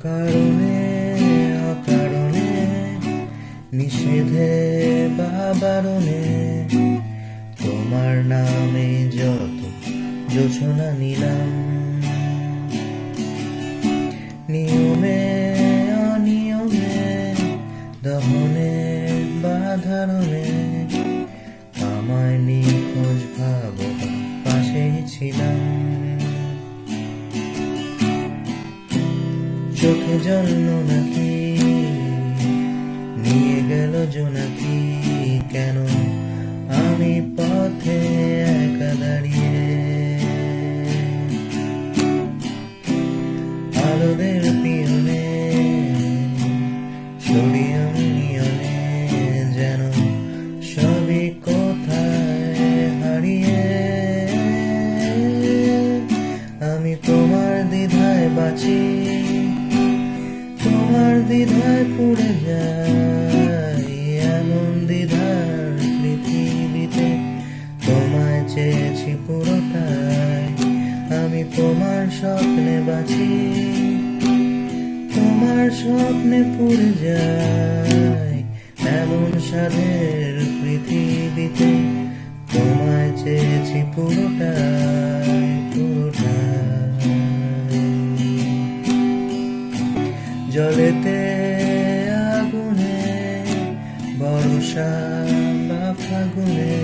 কারণে অকারণে, নিষেধে বা বারণে, তোমার নামে যত যোছনা নিলাম। নিয়মে অনিয়মে, দহনে বা ধারণে, আমায় নিখোঁজ ভাবো পাশেই ছিলাম। চোখে জল নাকি নিয়ে গেল জোনাকি, কেন আমি পথে একা দাঁড়িয়ে। আলোদের পিয়নে সোডিয়াম নিয়নে, যেন সবই কোথায় হারিয়ে। আমি তোমার দ্বিধায় বাঁচি, তোমার দ্বিধায় পুড়ে যাই। এমন দ্বিধার পৃথিবীতে তোমায় চেয়েছি পুরোটাই। আমি তোমার স্বপ্নে বাঁচি, তোমার স্বপ্নে পুড়ে যাই। এমন স্বাদের পৃথিবীতে তোমায় চেয়েছি পুরোটাই, পুরোটাই। জলেতে আগুনে, বর্ষা বা ফাগুনে,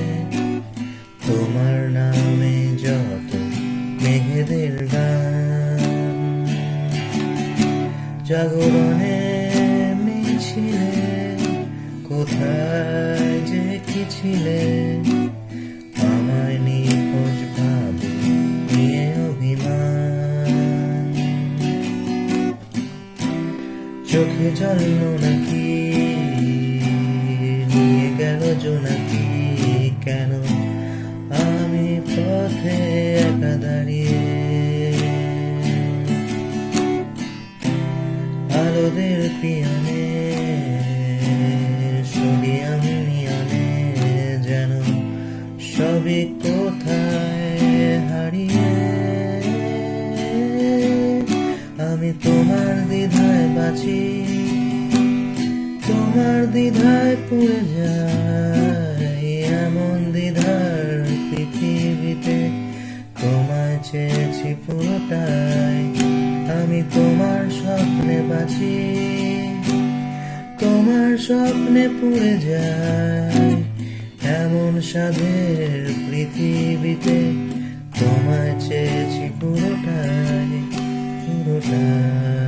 তোমার নামে যত মেঘেদের গান। জাগরণে মিছিলে, কোথায় যে কি ছিলে, আমায় নিখোঁজ ভাবে নিয়ে অভিমান। চোখে জল নাকি নিয়ে গেল জোনাকি, কেন আমি পথে একা দাঁড়িয়ে। আলোদের পিয়নে সোডিয়াম নিয়নে, যেন সবই কোথায় হারিয়ে। আমি তোমার দ্বিধায় বাঁচি, তোমার দ্বিধায় পুড়ে যাই। এমন দ্বিধার পৃথিবীতে তোমায় চেয়েছি পুরোটাই। আমি তোমার স্বপ্নে বাঁচি, তোমার স্বপ্নে পুড়ে যাই। এমন স্বাদের পৃথিবীতে তোমায় চেয়েছি পুরোটাই, পুরোটাই।